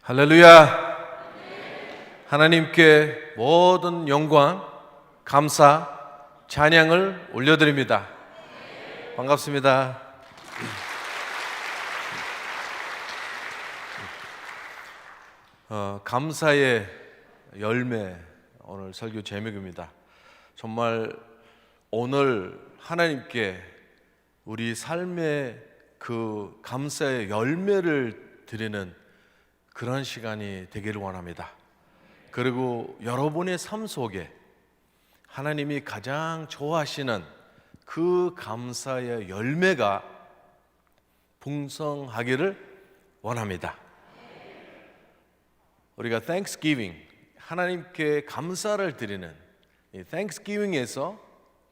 할렐루야. 하나님께 모든 영광, 감사, 찬양을 올려드립니다. 반갑습니다. 감사의 열매, 오늘 설교 제목입니다. 정말 오늘 하나님께 우리 삶의 그 감사의 열매를 드리는 그런 시간이 되기를 원합니다. 그리고 여러분의 삶 속에 하나님이 가장 좋아하시는 그 감사의 열매가 풍성하기를 원합니다. 우리가 Thanksgiving, 하나님께 감사를 드리는 이 Thanksgiving에서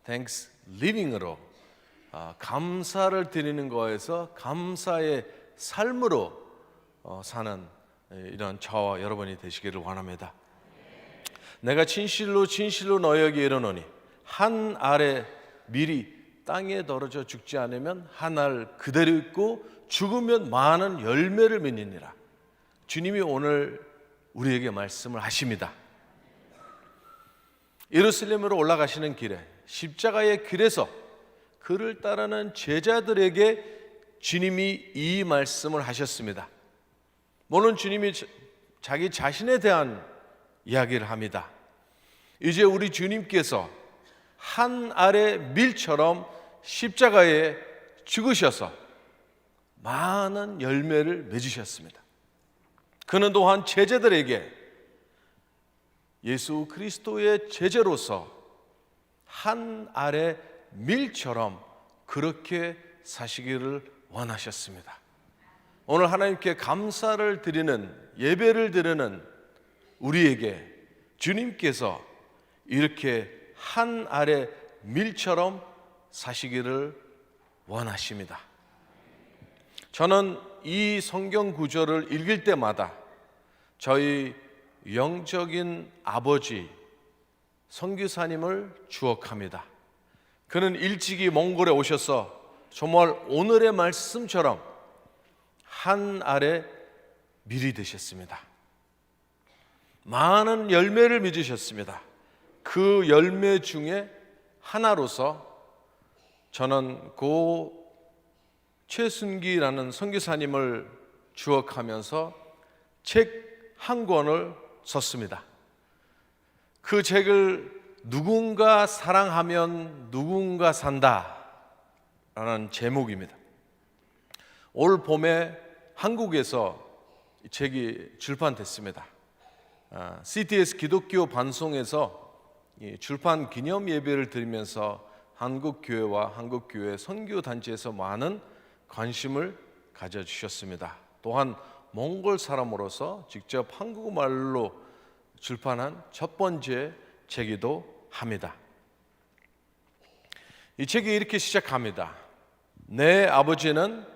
Thanksgiving으로 감사를 드리는 거에서 감사의 삶으로 사는 이런 저와 여러분이 되시기를 원합니다. 내가 진실로 너희에게 이르노니 한 알에 밀이 땅에 떨어져 죽지 않으면 한 알 그대로 있고 죽으면 많은 열매를 맺느니라. 주님이 오늘 우리에게 말씀을 하십니다. 예루살렘으로 올라가시는 길에 십자가의 길에서 그를 따르는 제자들에게 주님이 이 말씀을 하셨습니다. 물론 주님이 자기 자신에 대한 이야기를 합니다. 이제 우리 주님께서 한 알의 밀처럼 십자가에 죽으셔서 많은 열매를 맺으셨습니다. 그는 또한 제자들에게 예수 그리스도의 제자로서 한 알의 밀처럼 그렇게 사시기를 원하셨습니다. 오늘 하나님께 감사를 드리는 예배를 드리는 우리에게 주님께서 이렇게 한 알의 밀처럼 사시기를 원하십니다. 저는 이 성경 구절을 읽을 때마다 저희 영적인 아버지 선교사님을 추억합니다. 그는 일찍이 몽골에 오셔서 정말 오늘의 말씀처럼 한 알의 밀이 되셨습니다. 많은 열매를 맺으셨습니다. 그 열매 중에 하나로서 저는 고 최순기라는 선교사님을 주억하면서 책 한 권을 썼습니다. 그 책을 누군가 사랑하면 누군가 산다 라는 제목입니다. 올 봄에 한국에서 이 책이 출판됐습니다. CTS 기독교 방송에서 출판 기념 예배를 드리면서 한국교회와 한국교회 선교단체에서 많은 관심을 가져주셨습니다. 또한 몽골 사람으로서 직접 한국말로 출판한 첫 번째 책이기도 합니다. 이 책이 이렇게 시작합니다. 내 아버지는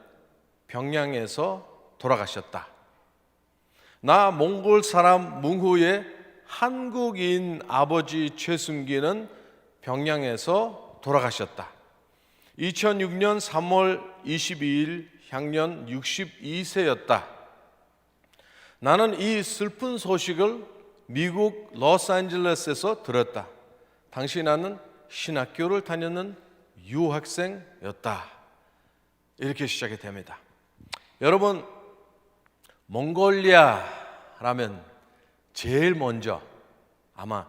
평양에서 돌아가셨다. 나 몽골 사람 문후의 한국인 아버지 최순기는 평양에서 돌아가셨다. 2006년 3월 22일 향년 62세였다. 나는 이 슬픈 소식을 미국 로스앤젤레스에서 들었다. 당시 나는 신학교를 다니는 유학생이었다. 이렇게 시작이 됩니다. 여러분, 몽골리아라면 제일 먼저 아마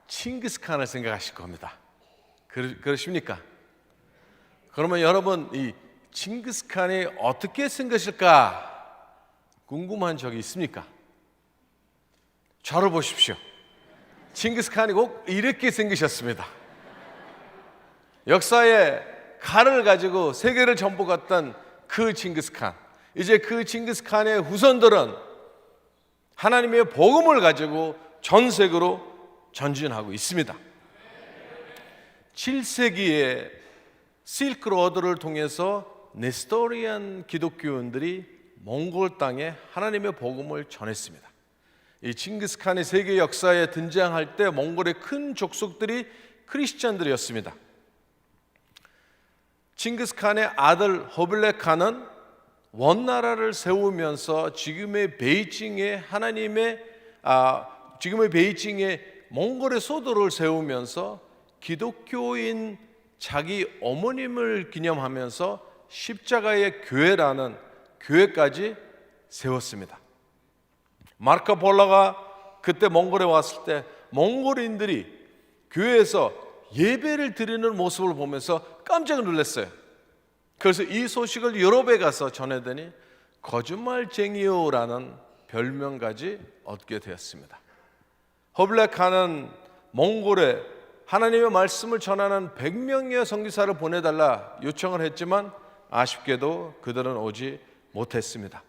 칭기스칸을 생각하실 겁니다. 그러십니까? 그러면 여러분, 이 칭기스칸이 어떻게 생겼을까 궁금한 적이 있습니까? 저를 보십시오. 칭기스칸이 꼭 이렇게 생기셨습니다. 역사에 칼을 가지고 세계를 정복했던 그 칭기스칸, 이제 그 칭기스칸의 후손들은 하나님의 복음을 가지고 전 세계로 전진하고 있습니다. 7세기에 실크로드를 통해서 네스토리안 기독교인들이 몽골 땅에 하나님의 복음을 전했습니다. 이 칭기스칸의 세계 역사에 등장할 때 몽골의 큰 족속들이 크리스찬들이었습니다. 칭기스칸의 아들 허빌레 칸은 원나라를 세우면서 지금의 베이징에 지금의 베이징에 몽골의 소도를 세우면서 기독교인 자기 어머님을 기념하면서 십자가의 교회라는 교회까지 세웠습니다. 마르코 폴로가 그때 몽골에 왔을 때 몽골인들이 교회에서 예배를 드리는 모습을 보면서 깜짝 놀랐어요. 그래서 이 소식을 유럽에 가서 전해더니 거짓말쟁이요라는 별명까지 얻게 되었습니다. 허블레카는 몽골에 하나님의 말씀을 전하는 100명의 선교사를 보내달라 요청을 했지만 아쉽게도 그들은 오지 못했습니다.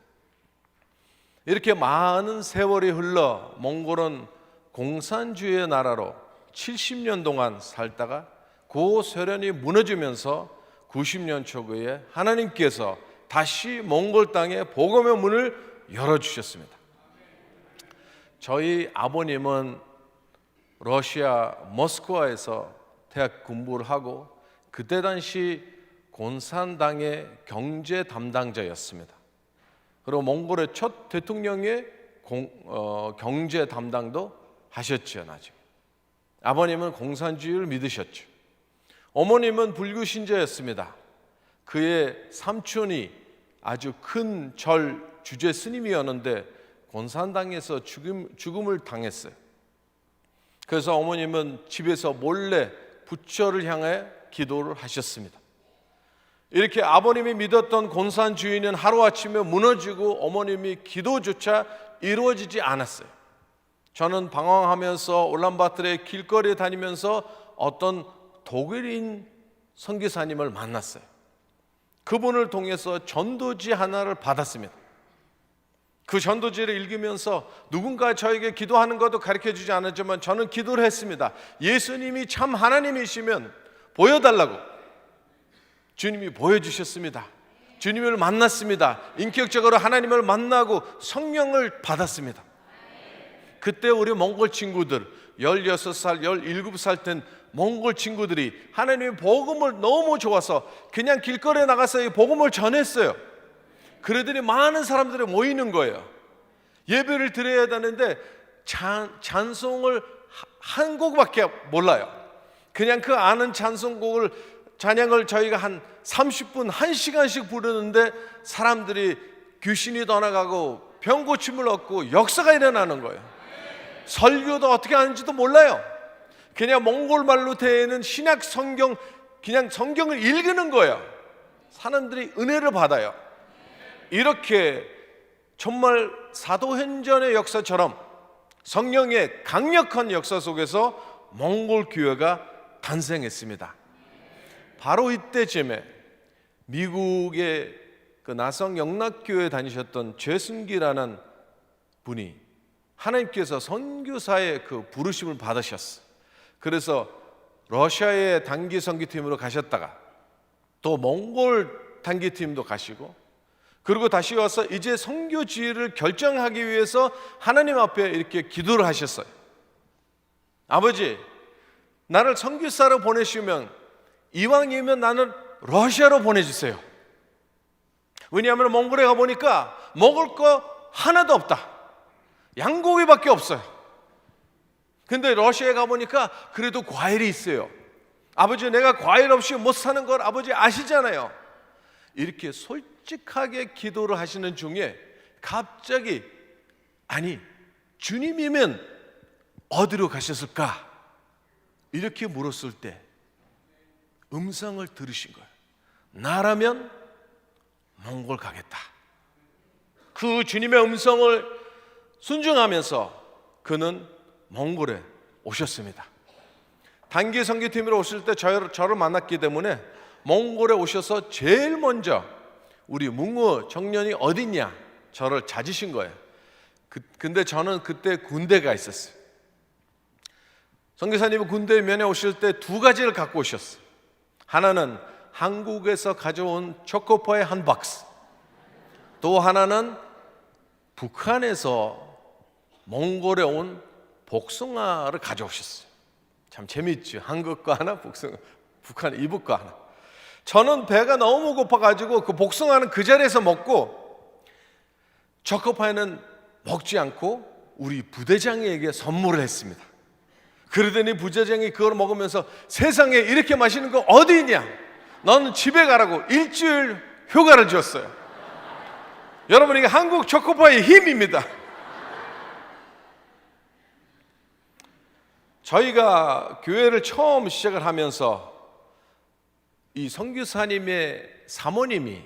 이렇게 많은 세월이 흘러 몽골은 공산주의의 나라로 70년 동안 살다가 고소련이 무너지면서 90년 초기에 하나님께서 다시 몽골 땅에 복음의 문을 열어주셨습니다. 저희 아버님은 러시아 모스크바에서 대학 공부를 하고 그때 당시 공산당의 경제 담당자였습니다. 그리고 몽골의 첫 대통령의 경제 담당도 하셨죠. 나중에 아버님은 공산주의를 믿으셨죠. 어머님은 불교 신자였습니다. 그의 삼촌이 아주 큰 절 주제 스님이었는데 공산당에서 죽음을 당했어요. 그래서 어머님은 집에서 몰래 부처를 향해 기도를 하셨습니다. 이렇게 아버님이 믿었던 공산주의는 하루아침에 무너지고 어머님이 기도조차 이루어지지 않았어요. 저는 방황하면서 울란바토르의 길거리에 다니면서 어떤 독일인 선교사님을 만났어요. 그분을 통해서 전도지 하나를 받았습니다. 그 전도지를 읽으면서 누군가 저에게 기도하는 것도 가르쳐주지 않았지만 저는 기도를 했습니다. 예수님이 참 하나님이시면 보여달라고. 주님이 보여주셨습니다. 주님을 만났습니다. 인격적으로 하나님을 만나고 성령을 받았습니다. 그때 우리 몽골 친구들 16살, 17살 된 몽골 친구들이 하나님의 복음을 너무 좋아서 그냥 길거리에 나가서 이 복음을 전했어요. 그러더니 많은 사람들이 모이는 거예요. 예배를 드려야 되는데 찬송을 한 곡밖에 몰라요. 그냥 그 아는 찬양을 저희가 한 30분, 1시간씩 부르는데 사람들이 귀신이 떠나가고 병고침을 얻고 역사가 일어나는 거예요. 설교도 어떻게 하는지도 몰라요. 그냥 몽골 말로 되어 있는 신약 성경, 그냥 성경을 읽는 거예요. 사람들이 은혜를 받아요. 이렇게 정말 사도행전의 역사처럼 성령의 강력한 역사 속에서 몽골 교회가 탄생했습니다. 바로 이때쯤에 미국의 그 나성 영락교회 다니셨던 죄순기라는 분이 하나님께서 선교사의 그 부르심을 받으셨어요. 그래서 러시아의 단기 선교팀으로 가셨다가 또 몽골 단기팀도 가시고 그리고 다시 와서 이제 선교지를 결정하기 위해서 하나님 앞에 이렇게 기도를 하셨어요. 아버지, 나를 선교사로 보내시면 이왕이면 나는 러시아로 보내주세요. 왜냐하면 몽골에 가보니까 먹을 거 하나도 없다. 양고기밖에 없어요. 근데 러시아에 가보니까 그래도 과일이 있어요. 아버지, 내가 과일 없이 못 사는 걸 아버지 아시잖아요. 이렇게 솔직하게 기도를 하시는 중에 갑자기 아니 주님이면 어디로 가셨을까? 이렇게 물었을 때 음성을 들으신 거예요. 나라면 몽골 가겠다. 그 주님의 음성을 순종하면서 그는 몽골에 오셨습니다. 단기 선교팀으로 오실 때 저를 만났기 때문에 몽골에 오셔서 제일 먼저 우리 뭉어 청년이 어딨냐 저를 찾으신 거예요. 근데 저는 그때 군대가 있었어요. 선교사님은 군대 면회 오실 때 두 가지를 갖고 오셨어요. 하나는 한국에서 가져온 초코파이 한 박스, 또 하나는 북한에서 몽골에 온 복숭아를 가져오셨어요. 참 재밌죠. 한국 거 하나, 복숭아, 북한 이북 거 하나. 저는 배가 너무 고파가지고 그 복숭아는 그 자리에서 먹고 초코파이는 먹지 않고 우리 부대장에게 선물을 했습니다. 그러더니 부대장이 그걸 먹으면서 세상에 이렇게 맛있는 거 어디 있냐? 너는 집에 가라고 일주일 휴가를 줬어요. 여러분, 이게 한국 초코파이의 힘입니다. 저희가 교회를 처음 시작을 하면서 이 선교사님의 사모님이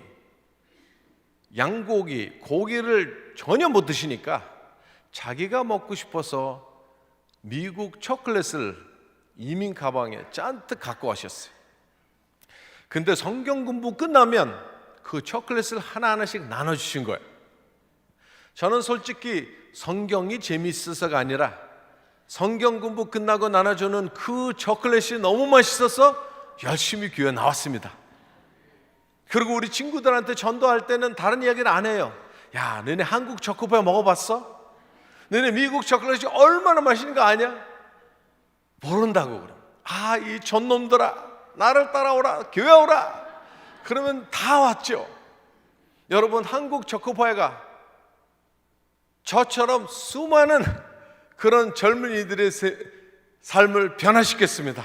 양고기, 고기를 전혀 못 드시니까 자기가 먹고 싶어서 미국 초콜릿을 이민 가방에 잔뜩 갖고 가셨어요. 근데 성경 공부 끝나면 그 초콜릿을 하나하나씩 나눠주신 거예요. 저는 솔직히 성경이 재미있어서가 아니라 성경 공부 끝나고 나눠주는 그 초콜릿이 너무 맛있어서 열심히 교회 나왔습니다. 그리고 우리 친구들한테 전도할 때는 다른 이야기를 안 해요. 야, 너네 한국 초코파이 먹어봤어? 너네 미국 초콜릿이 얼마나 맛있는 거 아냐? 모른다고. 그럼 아, 이 전놈들아, 나를 따라오라, 교회 오라. 그러면 다 왔죠. 여러분, 한국 초코파이가 저처럼 수많은 그런 젊은이들의 삶을 변화시켰습니다.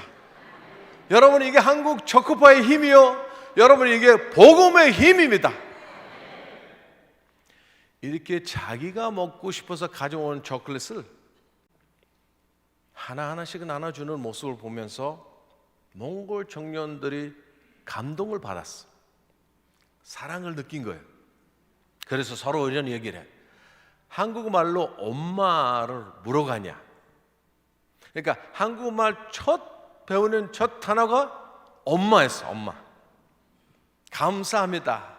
여러분, 이게 한국 초코파이의 힘이요, 여러분, 이게 복음의 힘입니다. 이렇게 자기가 먹고 싶어서 가져온 초콜릿을 하나하나씩 나눠주는 모습을 보면서 몽골 청년들이 감동을 받았어. 사랑을 느낀 거예요. 그래서 서로 이런 얘기를 해. 한국말로 엄마를 물어가냐. 그러니까 한국말 첫 배우는 첫 단어가 엄마였어. 엄마. 감사합니다.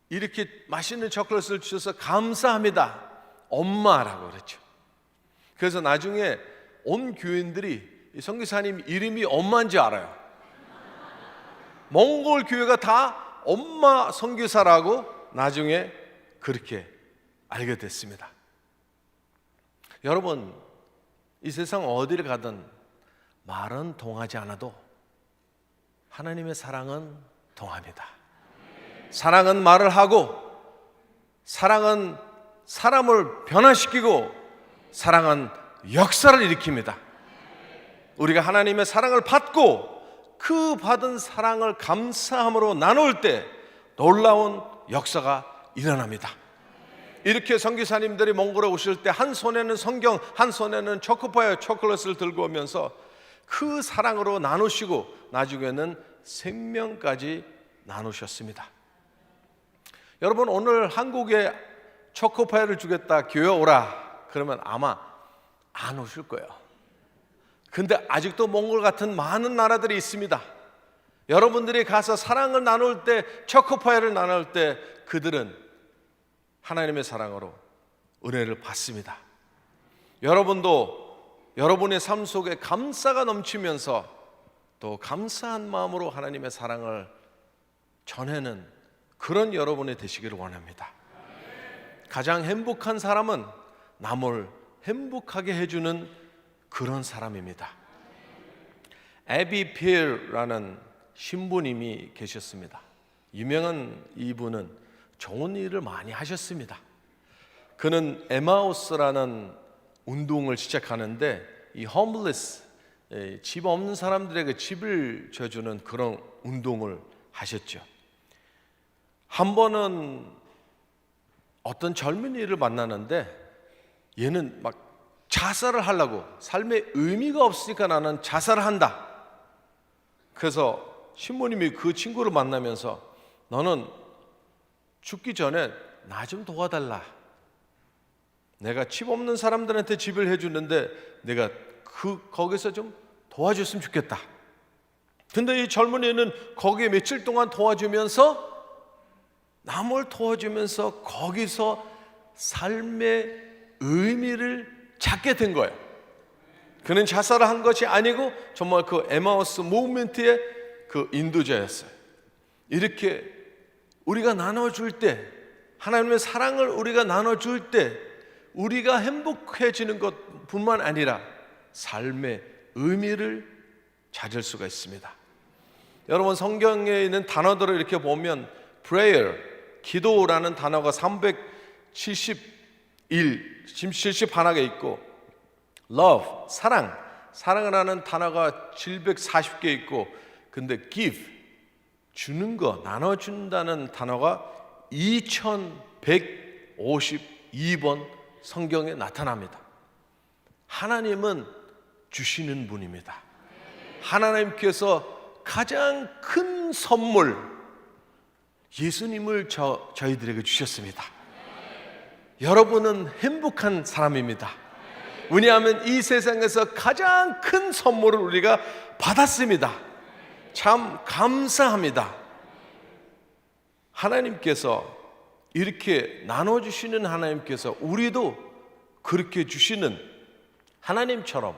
이렇게 맛있는 초콜릿을 주셔서 감사합니다. 엄마라고 그랬죠. 그래서 나중에 온 교인들이 이 선교사님 이름이 엄마인지 알아요. 몽골 교회가 다 엄마 선교사라고 나중에 그렇게 알게 됐습니다. 여러분, 이 세상 어디를 가든 말은 통하지 않아도 하나님의 사랑은 통합니다. 사랑은 말을 하고, 사랑은 사람을 변화시키고, 사랑은 역사를 일으킵니다. 우리가 하나님의 사랑을 받고 그 받은 사랑을 감사함으로 나눌 때 놀라운 역사가 일어납니다. 이렇게 선교사님들이 몽골에 오실 때 한 손에는 성경, 한 손에는 초코파이 초콜릿을 들고 오면서 그 사랑으로 나누시고 나중에는 생명까지 나누셨습니다. 여러분, 오늘 한국에 초코파이를 주겠다, 교회 오라 그러면 아마 안 오실 거예요. 근데 아직도 몽골 같은 많은 나라들이 있습니다. 여러분들이 가서 사랑을 나눌 때, 초코파이를 나눌 때 그들은 하나님의 사랑으로 은혜를 받습니다. 여러분도 여러분의 삶 속에 감사가 넘치면서 또 감사한 마음으로 하나님의 사랑을 전하는 그런 여러분이 되시기를 원합니다. 가장 행복한 사람은 남을 행복하게 해주는 그런 사람입니다. 에비 필라는 신부님이 계셨습니다. 유명한 이분은 좋은 일을 많이 하셨습니다. 그는 에마우스라는 운동을 시작하는데 이 홈리스, 집 없는 사람들에게 집을 줘주는 그런 운동을 하셨죠. 한 번은 어떤 젊은이를 만나는데 얘는 막 자살을 하려고, 삶에 의미가 없으니까 나는 자살을 한다. 그래서 신부님이 그 친구를 만나면서 너는 죽기 전에 나 좀 도와달라. 내가 집 없는 사람들한테 집을 해주는데 내가 거기서 좀 도와줬으면 좋겠다. 근데 이 젊은이는 거기에 며칠 동안 도와주면서, 남을 도와주면서 거기서 삶의 의미를 찾게 된 거예요. 그는 자살을 한 것이 아니고 정말 그 에마우스 무브먼트의 그 인도자였어요. 이렇게 우리가 나눠줄 때, 하나님의 사랑을 우리가 나눠줄 때 우리가 행복해지는 것뿐만 아니라 삶의 의미를 찾을 수가 있습니다. 여러분 성경에 있는 단어들을 이렇게 보면 prayer, 기도라는 단어가 371하나가 있고 love, 사랑을 하는 단어가 740개 있고 근데 give, 주는 거, 나눠준다는 단어가 2152번 성경에 나타납니다. 하나님은 주시는 분입니다. 하나님께서 가장 큰 선물 예수님을 저희들에게 주셨습니다. 여러분은 행복한 사람입니다. 왜냐하면 이 세상에서 가장 큰 선물을 우리가 받았습니다. 참 감사합니다. 하나님께서 이렇게 나눠주시는 하나님께서 우리도 그렇게 주시는 하나님처럼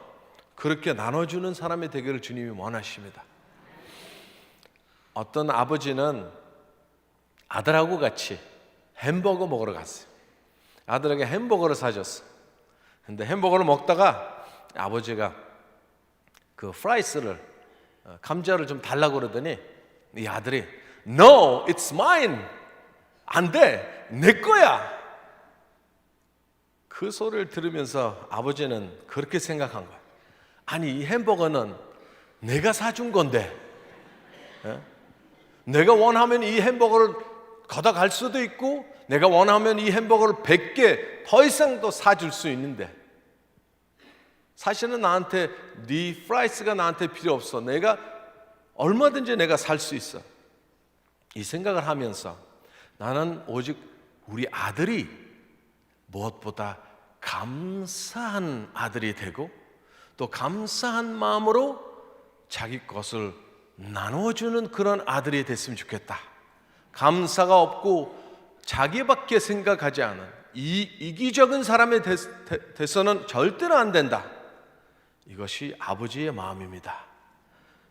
그렇게 나눠주는 사람이 되기를 주님이 원하십니다. 어떤 아버지는 아들하고 같이 햄버거 먹으러 갔어요. 아들에게 햄버거를 사줬어요. 근데 햄버거를 먹다가 아버지가 그 프라이스를 감자를 좀 달라고 그러더니 이 아들이 No, it's mine. 안 돼, 내 거야. 그 소리를 들으면서 아버지는 그렇게 생각한 거예요. 아니 이 햄버거는 내가 사준 건데 내가 원하면 이 햄버거를 걷어갈 수도 있고 내가 원하면 이 햄버거를 100개 더 이상도 사줄 수 있는데 사실은 나한테 네 프라이스가 나한테 필요 없어. 내가 얼마든지 내가 살 수 있어. 이 생각을 하면서 나는 오직 우리 아들이 무엇보다 감사한 아들이 되고 또 감사한 마음으로 자기 것을 나눠주는 그런 아들이 됐으면 좋겠다. 감사가 없고 자기밖에 생각하지 않은 이기적인 사람이 돼서는 절대로 안 된다. 이것이 아버지의 마음입니다.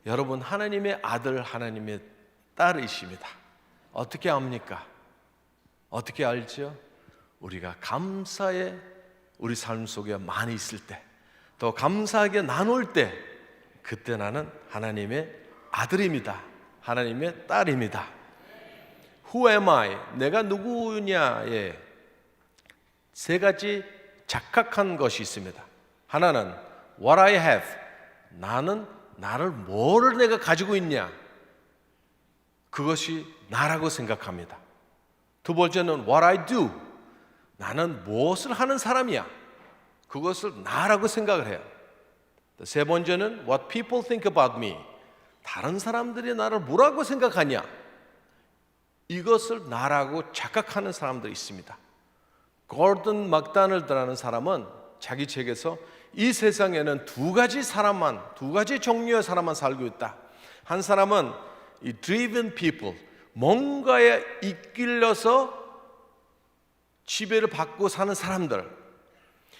여러분 하나님의 아들, 하나님의 딸이십니다. 어떻게 압니까? 어떻게 알죠? 우리가 감사에 우리 삶 속에 많이 있을 때, 또 감사하게 나눌 때, 그때 나는 하나님의 아들입니다. 하나님의 딸입니다. Who am I? 내가 누구냐에 세 가지 착각한 것이 있습니다. 하나는 What I have. 나를 뭐를 내가 가지고 있냐? 그것이 나라고 생각합니다. 두 번째는 What I do. 나는 무엇을 하는 사람이야? 그것을 나라고 생각을 해요. 세 번째는 What people think about me. 다른 사람들이 나를 뭐라고 생각하냐? 이것을 나라고 착각하는 사람들이 있습니다. 고든 막다널드라는 사람은 자기 책에서 이 세상에는 두 가지 종류의 사람만 살고 있다. 한 사람은 이 driven people, 뭔가에 이끌려서 지배를 받고 사는 사람들.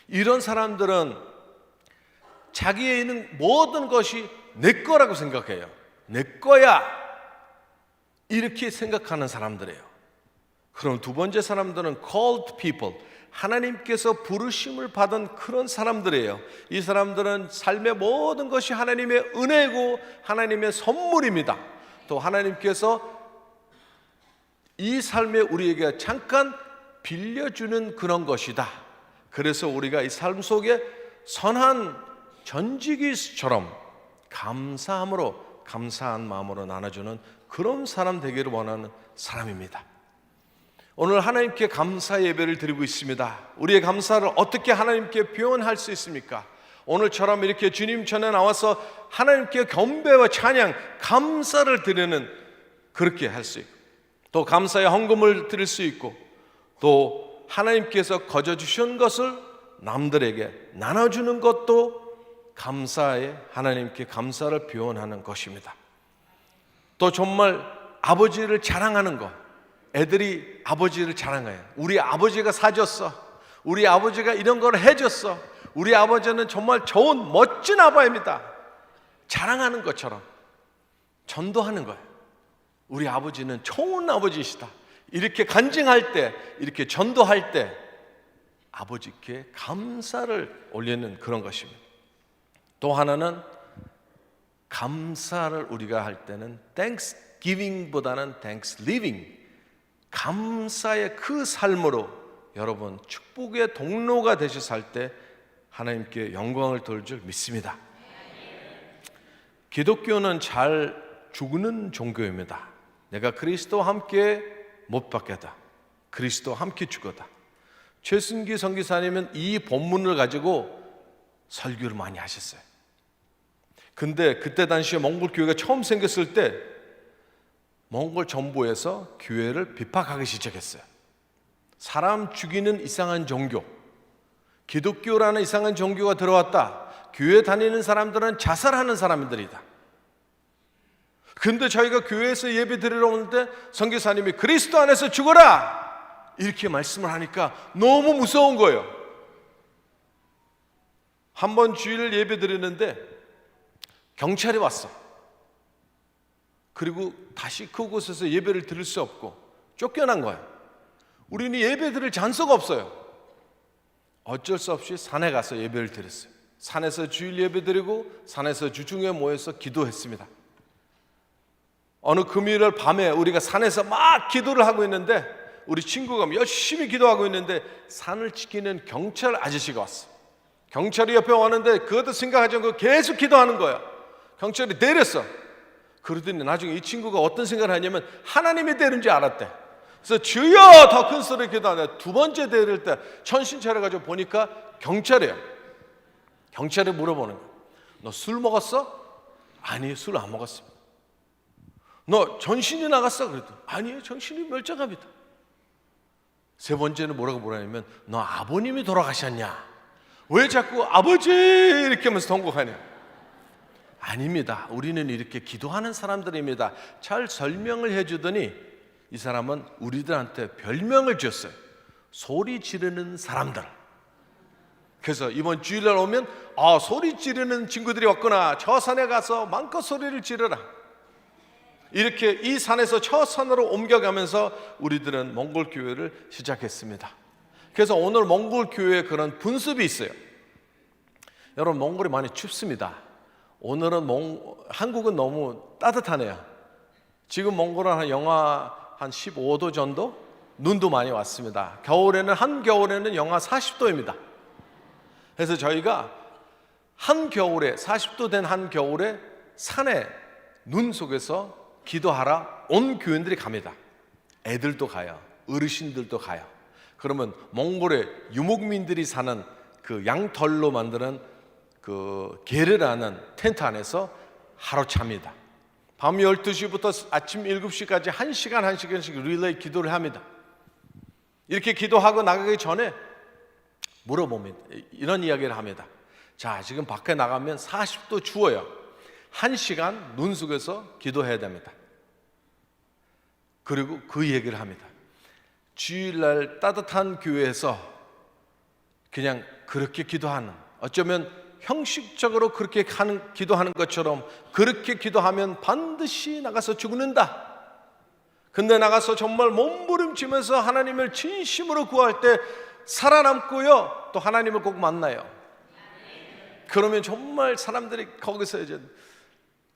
이런 사람들은 자기에 있는 모든 것이 내 거라고 생각해요. 내 거야. 이렇게 생각하는 사람들이에요. 그럼 두 번째 사람들은 called people, 하나님께서 부르심을 받은 그런 사람들이에요. 이 사람들은 삶의 모든 것이 하나님의 은혜고 하나님의 선물입니다. 또 하나님께서 이 삶에 우리에게 잠깐 빌려주는 그런 것이다. 그래서 우리가 이 삶 속에 선한 전지기처럼 감사함으로, 감사한 마음으로 나눠주는 그런 사람 되기를 원하는 사람입니다. 오늘 하나님께 감사 예배를 드리고 있습니다. 우리의 감사를 어떻게 하나님께 표현할 수 있습니까? 오늘처럼 이렇게 주님 전에 나와서 하나님께 경배와 찬양, 감사를 드리는, 그렇게 할 수 있고, 또 감사의 헌금을 드릴 수 있고, 또 하나님께서 거저 주신 것을 남들에게 나눠주는 것도 감사에 하나님께 감사를 표현하는 것입니다. 또 정말 아버지를 자랑하는 것, 애들이 아버지를 자랑해요. 우리 아버지가 사줬어, 우리 아버지가 이런 걸 해줬어, 우리 아버지는 정말 좋은 멋진 아빠입니다. 자랑하는 것처럼 전도하는 거예요. 우리 아버지는 좋은 아버지시다. 이렇게 간증할 때, 이렇게 전도할 때 아버지께 감사를 올리는 그런 것입니다. 또 하나는 감사를 우리가 할 때는 Thanksgiving보다는 Thanksgiving, 감사의 그 삶으로 여러분 축복의 동로가 되셔 살 때 하나님께 영광을 돌릴 줄 믿습니다. 기독교는 잘 죽는 종교입니다. 내가 그리스도와 함께 못 박겠다, 그리스도와 함께 죽었다. 최순기 선교사님은 이 본문을 가지고 설교를 많이 하셨어요. 근데 그때 당시에 몽골 교회가 처음 생겼을 때 몽골 정부에서 교회를 비판하기 시작했어요. 사람 죽이는 이상한 종교, 기독교라는 이상한 종교가 들어왔다. 교회 다니는 사람들은 자살하는 사람들이다. 근데 저희가 교회에서 예배 드리러 오는데 선교사님이 그리스도 안에서 죽어라 이렇게 말씀을 하니까 너무 무서운 거예요. 한 번 주일 예배 드리는데 경찰이 왔어. 그리고 다시 그곳에서 예배를 드릴 수 없고 쫓겨난 거예요. 우리는 예배 드릴 장소가 없어요. 어쩔 수 없이 산에 가서 예배를 드렸어요. 산에서 주일 예배 드리고 산에서 주중에 모여서 기도했습니다. 어느 금요일 밤에 우리가 산에서 막 기도를 하고 있는데 우리 친구가 열심히 기도하고 있는데 산을 지키는 경찰 아저씨가 왔어. 경찰이 옆에 왔는데 그것도 생각하지 않고 계속 기도하는 거야. 경찰이 내렸어. 그러더니 나중에 이 친구가 어떤 생각을 하냐면 하나님이 때린 줄 알았대. 그래서 주여 더 큰 소리로 기도하는데 두 번째 때릴 때 천신 차려가지고 보니까 경찰이에요. 경찰이 물어보는 거야. 너 술 먹었어? 아니, 술 안 먹었습니다. 너 정신이 나갔어? 그랬더니 아니요, 정신이 멀쩡합니다. 세 번째는 뭐라고 물어냐면 너 아버님이 돌아가셨냐? 왜 자꾸 아버지 이렇게 하면서 통곡하냐? 아닙니다. 우리는 이렇게 기도하는 사람들입니다. 잘 설명을 해주더니 이 사람은 우리들한테 별명을 지었어요. 소리 지르는 사람들. 그래서 이번 주일날 오면 소리 지르는 친구들이 왔구나. 저 산에 가서 마음껏 소리를 지르라. 이렇게 이 산에서 저 산으로 옮겨가면서 우리들은 몽골 교회를 시작했습니다. 그래서 오늘 몽골 교회에 그런 분습이 있어요. 여러분, 몽골이 많이 춥습니다. 오늘은 한국은 너무 따뜻하네요. 지금 몽골은 한 영하 한 15도 정도? 눈도 많이 왔습니다. 겨울에는 한겨울에는 영하 40도입니다. 그래서 저희가 한겨울에 40도 된 한겨울에 산에 눈 속에서 기도하러 온 교인들이 갑니다. 애들도 가요. 어르신들도 가요. 그러면 몽골의 유목민들이 사는 그 양털로 만드는 그 게르라는 텐트 안에서 하루 잡니다. 밤 12시부터 아침 7시까지 1시간씩 릴레이 기도를 합니다. 이렇게 기도하고 나가기 전에 물어봅니다. 이런 이야기를 합니다. 자, 지금 밖에 나가면 40도 추워요. 1시간 눈 속에서 기도해야 됩니다. 그리고 그 얘기를 합니다. 주일날 따뜻한 교회에서 그냥 그렇게 기도하는, 어쩌면 형식적으로 그렇게 기도하는 것처럼 그렇게 기도하면 반드시 나가서 죽는다. 근데 나가서 정말 몸부림치면서 하나님을 진심으로 구할 때 살아남고요, 또 하나님을 꼭 만나요. 그러면 정말 사람들이 거기서 이제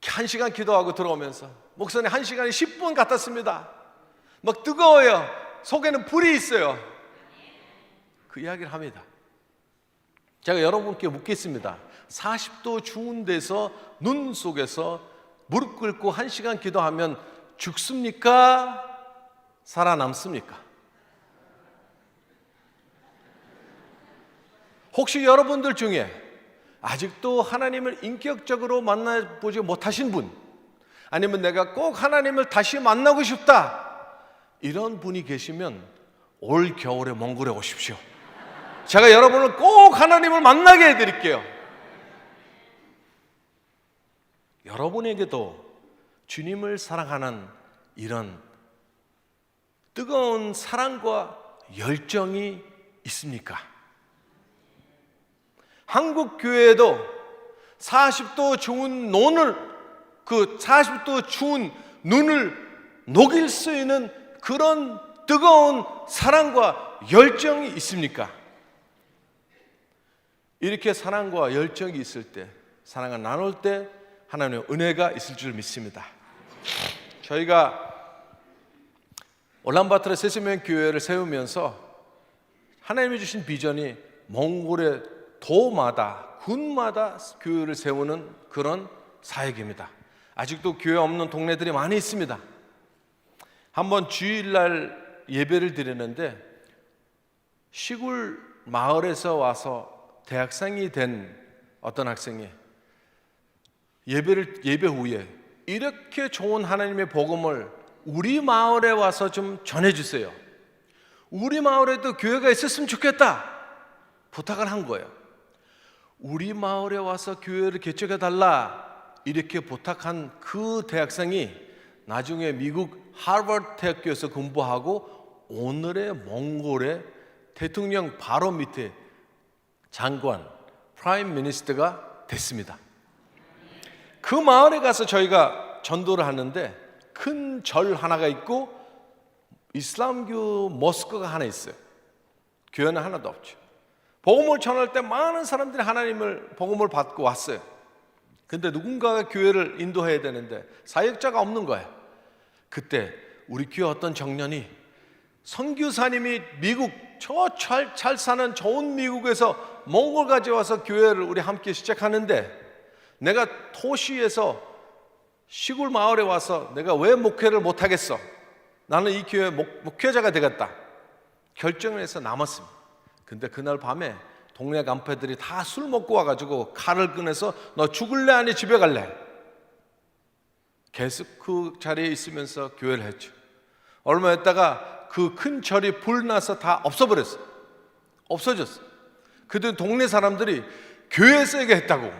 1시간 기도하고 들어오면서 목사님 1시간이 10분 같았습니다. 막 뜨거워요. 속에는 불이 있어요. 그 이야기를 합니다. 제가 여러분께 묻겠습니다. 40도 추운 데서 눈 속에서 무릎 꿇고 1시간 기도하면 죽습니까? 살아남습니까? 혹시 여러분들 중에 아직도 하나님을 인격적으로 만나보지 못하신 분, 아니면 내가 꼭 하나님을 다시 만나고 싶다, 이런 분이 계시면 올 겨울에 몽골에 오십시오. 제가 여러분을 꼭 하나님을 만나게 해드릴게요. 여러분에게도 주님을 사랑하는 이런 뜨거운 사랑과 열정이 있습니까? 한국 교회에도 40도 추운 그 40도 추운 눈을 녹일 수 있는 그런 뜨거운 사랑과 열정이 있습니까? 이렇게 사랑과 열정이 있을 때, 사랑을 나눌 때 하나님의 은혜가 있을 줄 믿습니다. 저희가 울란바토르 세세명 교회를 세우면서 하나님이 주신 비전이 몽골의 도마다 군마다 교회를 세우는 그런 사역입니다. 아직도 교회 없는 동네들이 많이 있습니다. 한번 주일날 예배를 드리는데 시골 마을에서 와서 대학생이 된 어떤 학생이 예배 후에 이렇게 좋은 하나님의 복음을 우리 마을에 와서 좀 전해주세요. 우리 마을에도 교회가 있었으면 좋겠다 부탁을 한 거예요. 우리 마을에 와서 교회를 개척해달라 이렇게 부탁한 그 대학생이 나중에 미국 하버드 대학교에서 공부하고 오늘의 몽골의 대통령 바로 밑에 장관, 프라임 미니스터가 됐습니다. 그 마을에 가서 저희가 전도를 하는데 큰 절 하나가 있고 이슬람교 모스크가 하나 있어요. 교회는 하나도 없죠. 복음을 전할 때 많은 사람들이 하나님을 복음을 받고 왔어요. 근데 누군가가 교회를 인도해야 되는데 사역자가 없는 거예요. 그때 우리 교회 어떤 청년이 선교사님이 미국 저 잘 사는 좋은 미국에서 몽골까지 와서 교회를 우리 함께 시작하는데 내가 도시에서 시골 마을에 와서 내가 왜 목회를 못하겠어? 나는 이 교회 목회자가 되겠다 결정을 해서 남았습니다. 근데 그날 밤에 동네 간패들이 다 술 먹고 와가지고 칼을 꺼내서 너 죽을래 아니 집에 갈래? 계속 그 자리에 있으면서 교회를 했죠. 얼마 있다가 그 큰 절이 불나서 다 없어버렸어요. 없어졌어. 그때 동네 사람들이 교회에서 얘기 했다고.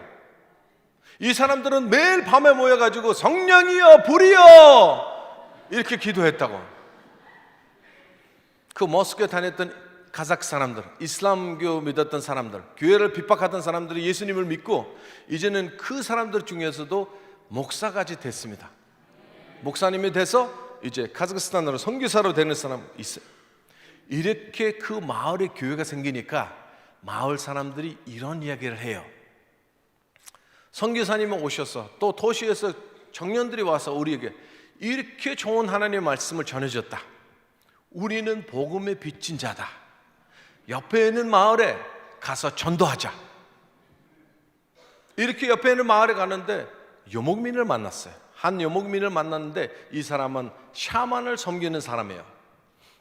이 사람들은 매일 밤에 모여가지고 성령이여 불이여 이렇게 기도했다고. 그 모스크에 다녔던 카자흐 사람들, 이슬람교 믿었던 사람들, 교회를 핍박하던 사람들이 예수님을 믿고 이제는 그 사람들 중에서도 목사까지 됐습니다. 목사님이 돼서 이제 카자흐스탄으로 선교사로 되는 사람 있어요. 이렇게 그 마을에 교회가 생기니까 마을 사람들이 이런 이야기를 해요. 선교사님이 오셔서 또 도시에서 청년들이 와서 우리에게 이렇게 좋은 하나님의 말씀을 전해줬다. 우리는 복음에 빚진 자다. 옆에 있는 마을에 가서 전도하자. 이렇게 옆에 있는 마을에 가는데游牧민을 만났어요. 한游牧민을 만났는데 이 사람은 샤만을 섬기는 사람이에요.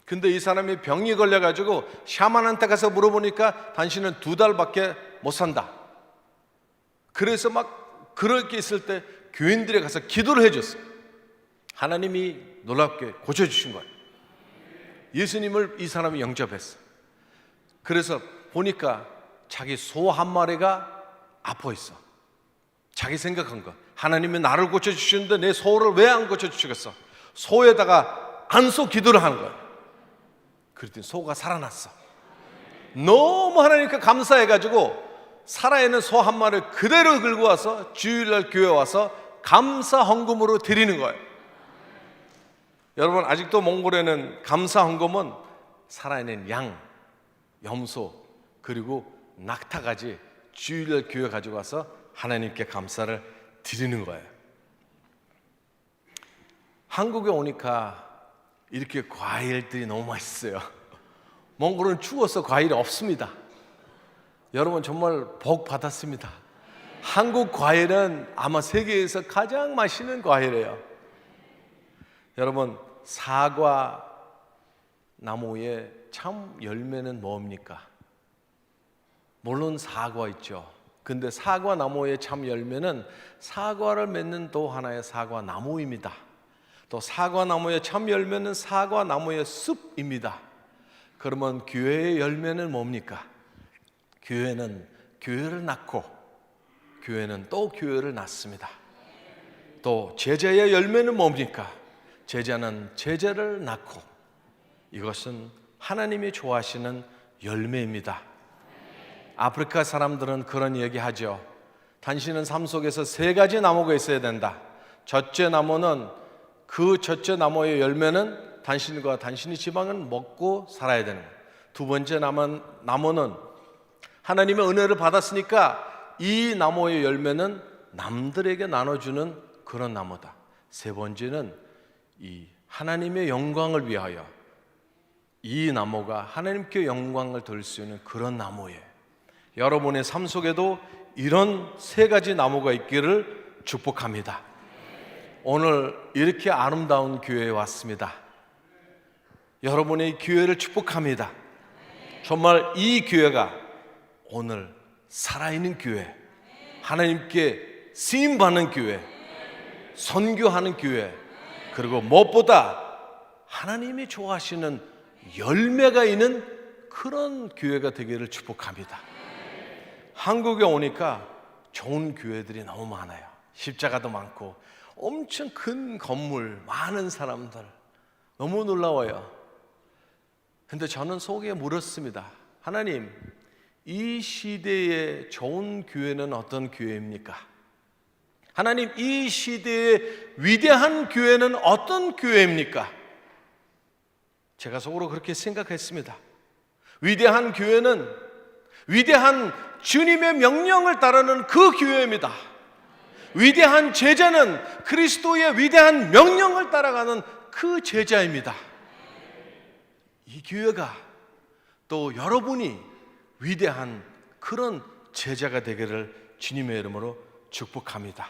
근데 이 사람이 병이 걸려가지고 샤만한테 가서 물어보니까 당신은 2달밖에 못 산다. 그래서 막 그렇게 있을 때 교인들이 가서 기도를 해줬어요. 하나님이 놀랍게 고쳐주신 거예요. 예수님을 이 사람이 영접했어요. 그래서 보니까 자기 소 한 마리가 아파 있어. 자기 생각한 거. 하나님이 나를 고쳐주시는데 내 소를 왜 안 고쳐주시겠어? 소에다가 안소 기도를 하는 거예요. 그랬더니 소가 살아났어. 너무 하나님께 감사해가지고 살아있는 소 한 마리를 그대로 긁고 와서 주일날 교회 와서 감사 헌금으로 드리는 거예요. 여러분 아직도 몽골에는 감사 헌금은 살아있는 양, 염소 그리고 낙타까지 주일날 교회 가지고 와서 하나님께 감사를 드리는 거예요. 한국에 오니까 이렇게 과일들이 너무 맛있어요. 몽골은 추워서 과일이 없습니다. 여러분 정말 복 받았습니다. 한국 과일은 아마 세계에서 가장 맛있는 과일이에요. 여러분 사과 나무의 참 열매는 뭡니까? 물론 사과 있죠. 근데 사과 나무의 참 열매는 사과를 맺는 또 하나의 사과 나무입니다. 또 사과 나무의 참 열매는 사과 나무의 숲입니다. 그러면 교회의 열매는 뭡니까? 교회는 교회를 낳고 교회는 또 교회를 낳습니다. 또 제자의 열매는 뭡니까? 제자는 제자를 낳고 이것은 하나님이 좋아하시는 열매입니다. 아프리카 사람들은 그런 얘기하죠. 당신은 삶 속에서 3가지 나무가 있어야 된다. 첫째 나무는 그 첫째 나무의 열매는 당신과 당신의 지방은 먹고 살아야 되는 거예요. 두 번째 나무는 하나님의 은혜를 받았으니까 이 나무의 열매는 남들에게 나눠주는 그런 나무다. 세 번째는 이 하나님의 영광을 위하여 이 나무가 하나님께 영광을 돌릴 수 있는 그런 나무예요. 여러분의 삶 속에도 이런 세 가지 나무가 있기를 축복합니다. 오늘 이렇게 아름다운 교회에 왔습니다. 여러분의 교회를 축복합니다. 정말 이 교회가 오늘 살아있는 교회, 하나님께 쓰임받는 교회, 선교하는 교회, 그리고 무엇보다 하나님이 좋아하시는 열매가 있는 그런 교회가 되기를 축복합니다. 한국에 오니까 좋은 교회들이 너무 많아요. 십자가도 많고 엄청 큰 건물, 많은 사람들, 너무 놀라워요. 근데 저는 속에 물었습니다. 하나님, 이 시대에 좋은 교회는 어떤 교회입니까? 하나님, 이 시대의 위대한 교회는 어떤 교회입니까? 제가 속으로 그렇게 생각했습니다. 위대한 교회는 위대한 주님의 명령을 따르는 그 교회입니다. 위대한 제자는 그리스도의 위대한 명령을 따라가는 그 제자입니다. 이 교회가 또 여러분이 위대한 그런 제자가 되기를 주님의 이름으로 축복합니다.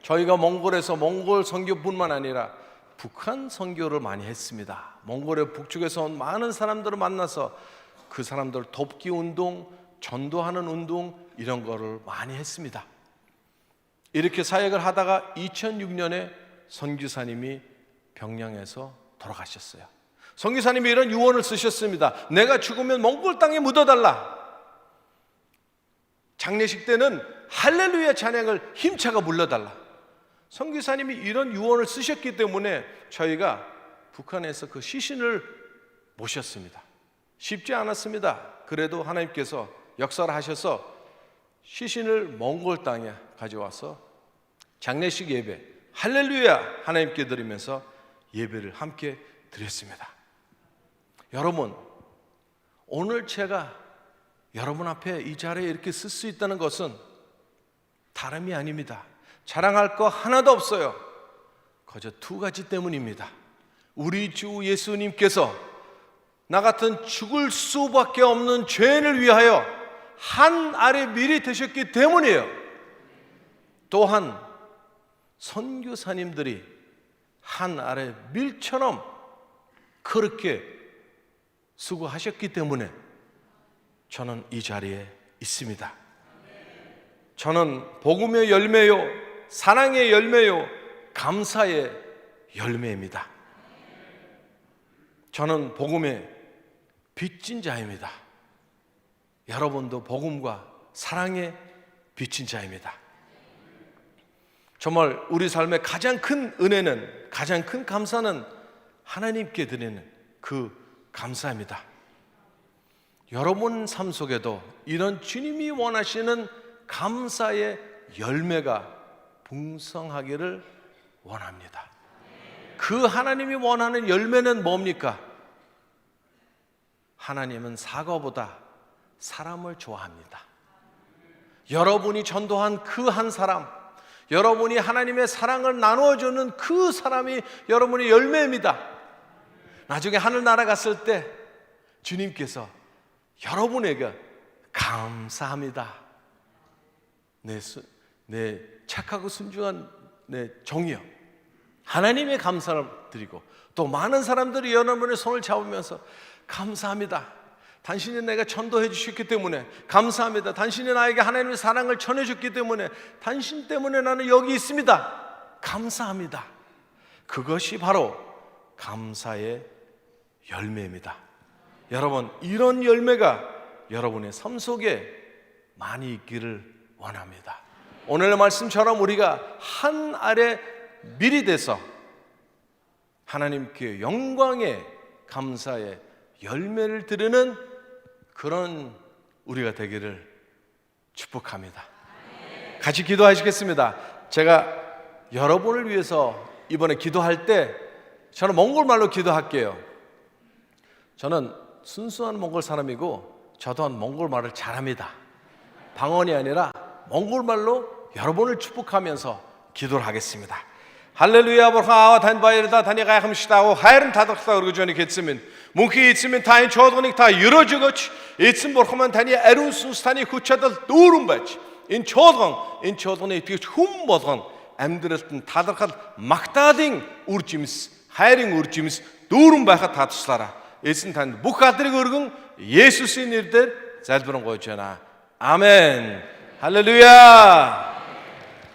저희가 몽골에서 몽골 선교뿐만 아니라 북한 선교를 많이 했습니다. 몽골의 북쪽에서 온 많은 사람들을 만나서 그 사람들 돕기 운동, 전도하는 운동 이런 거를 많이 했습니다. 이렇게 사역을 하다가 2006년에 선교사님이 병양에서 돌아가셨어요. 선교사님이 이런 유언을 쓰셨습니다. 내가 죽으면 몽골 땅에 묻어달라. 장례식 때는 할렐루야 찬양을 힘차게 불러달라. 선교사님이 이런 유언을 쓰셨기 때문에 저희가 북한에서 그 시신을 모셨습니다. 쉽지 않았습니다. 그래도 하나님께서 역사를 하셔서 시신을 몽골 땅에 가져와서 장례식 예배, 할렐루야 하나님께 드리면서 예배를 함께 드렸습니다. 여러분, 오늘 제가 여러분 앞에 이 자리에 이렇게 쓸 수 있다는 것은 다름이 아닙니다. 자랑할 거 하나도 없어요. 거저 두 가지 때문입니다. 우리 주 예수님께서 나 같은 죽을 수밖에 없는 죄인을 위하여 한 알에 밀이 되셨기 때문이에요. 또한 선교사님들이 한 알에 밀처럼 그렇게 수고하셨기 때문에 저는 이 자리에 있습니다. 저는 복음의 열매요, 사랑의 열매요, 감사의 열매입니다. 저는 복음의 빚진 자입니다. 여러분도 복음과 사랑의 빚진 자입니다. 정말 우리 삶의 가장 큰 은혜는, 가장 큰 감사는 하나님께 드리는 그 감사입니다. 여러분 삶 속에도 이런 주님이 원하시는 감사의 열매가 풍성하기를 원합니다. 그 하나님이 원하는 열매는 뭡니까? 하나님은 사과보다 사람을 좋아합니다. 여러분이 전도한 그 한 사람, 여러분이 하나님의 사랑을 나누어주는 그 사람이 여러분의 열매입니다. 나중에 하늘나라 갔을 때 주님께서 여러분에게 감사합니다. 내 착하고 순종한 내 종이요. 하나님의 감사를 드리고 또 많은 사람들이 여러분의 손을 잡으면서 감사합니다. 당신이 내가 전도해 주셨기 때문에 감사합니다. 당신이 나에게 하나님의 사랑을 전해줬기 때문에 당신 때문에 나는 여기 있습니다. 감사합니다. 그것이 바로 감사의 열매입니다. 여러분, 이런 열매가 여러분의 삶 속에 많이 있기를 원합니다. 오늘의 말씀처럼 우리가 한 알에 밀이 돼서 하나님께 영광의 감사의 열매를 드리는 그런 우리가 되기를 축복합니다. 같이 기도하시겠습니다. 제가 여러분을 위해서 이번에 기도할 때 저는 몽골말로 기도할게요. 저는 순수한 몽골 사람이고 저도 몽골말을 잘합니다. 방언이 아니라 몽골말로 여러분을 축복하면서 기도를 하겠습니다. 할렐루야. 버하와 단바이르다 다니가 함시다고 하이른 다덕다 그러고 전에 겠으면 뭉키 있으면 다인 초도닉 다 열어주고치 있음 버하면 다니 에룬 수스타니 구차들 노름바치 인 초동에 비교 훔보던 엠드르튼 다덕한 막다딩 우르짐스 하이링 우르짐스 노름바가 다투스라라 있음 단 무카드리 그러고 예수스인 일들 잘 부른 거잖아. 아멘. 할렐루야.